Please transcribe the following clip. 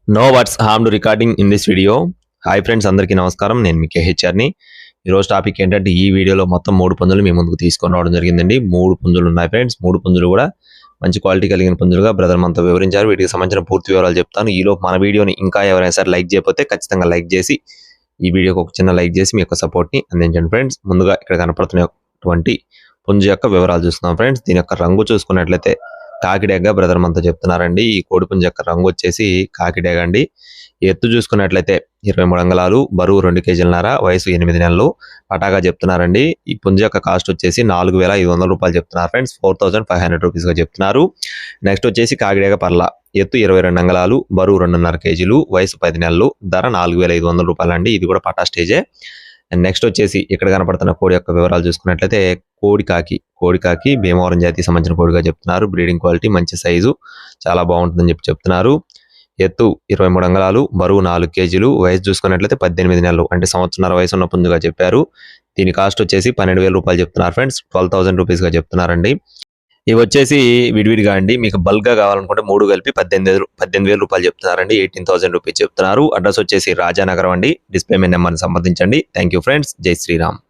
No words harm to recording in this video. Hi friends, అందరికీ నమస్కారం. నేను మీ కేహెచ్ఆర్ని. ఈరోజు టాపిక్ ఏంటంటే, ఈ వీడియోలో మొత్తం 3 పుంజులు మీ ముందుకు తీసుకొని రావడం జరిగిందండి. 3 పుంజులు ఉన్నాయి ఫ్రెండ్స్. 3 పుంజులు కూడా మంచి క్వాలిటీ కలిగిన పుంజులుగా బ్రదర్ మనతో వివరించారు. వీటికి సంబంధించిన పూర్తి వివరాలు చెప్తాను. ఈలోపు మన వీడియోని ఇంకా ఎవరైనా సరే లైక్ చేయకపోతే ఖచ్చితంగా లైక్ చేసి, ఈ వీడియోకి ఒక చిన్న లైక్ చేసి మీ యొక్క సపోర్ట్ని అందించండి ఫ్రెండ్స్. ముందుగా ఇక్కడ కనపడుతున్నటువంటి పుంజు యొక్క వివరాలు చూస్తున్నాం ఫ్రెండ్స్. దీని యొక్క రంగు చూసుకున్నట్లయితే కాకిడేగా బ్రదర్ మనతో చెప్తున్నారండి. ఈ కోడిపుంజు యొక్క రంగు వచ్చేసి కాకిడేగ అండి. ఎత్తు చూసుకున్నట్లయితే 23 అంగుళాలు, బరువు 2 కేజీలన్నర, వయసు 8 నెలలు పటాగా చెప్తున్నారండి. ఈ పుంజు యొక్క కాస్ట్ వచ్చేసి 4,500 రూపాయలు చెప్తున్నారు ఫ్రెండ్స్. 4,500 రూపీస్గా చెప్తున్నారు. నెక్స్ట్ వచ్చేసి కాకిడేగ పర్ల, ఎత్తు 22 అంగుళాలు, బరువు 2.5 కేజీలు, వయసు 10 నెలలు, ధర 4,500 రూపాయలు అండి. ఇది కూడా పటా స్టేజే. అండ్ నెక్స్ట్ వచ్చేసి ఇక్కడ కనపడుతున్న కోడి యొక్క వివరాలు చూసుకున్నట్లయితే కోడికాకి భీమవరం జాతికి సంబంధించిన కోడిగా చెప్తున్నారు. బ్రీడింగ్ క్వాలిటీ మంచి సైజు, చాలా బాగుంటుందని చెప్తున్నారు. ఎత్తు 23 అంగుళాలు, బరువు 4 కేజీలు, వయసు చూసుకున్నట్లయితే 18 నెలలు, అంటే సంవత్సరాల వయసు ఉన్న పుంజుగా చెప్పారు. దీని కాస్ట్ వచ్చేసి 12,000 రూపాయలు చెప్తున్నారు ఫ్రెండ్స్. 12,000 రూపీస్గా చెప్తున్నారండి. ఇవి వచ్చేసి విడివిడిగా అండి. మీకు బల్క్గా కావాలనుకుంటే 3 కలిపి 18,000 రూపాయలు చెప్తున్నారండి. 18,000 రూపీస్ చెప్తున్నారు. అడ్రస్ వచ్చేసి రాజానగరం అండి. డిస్ప్లే మీద నెంబర్ని సంప్రదించండి. Thank you friends. జై శ్రీరామ్.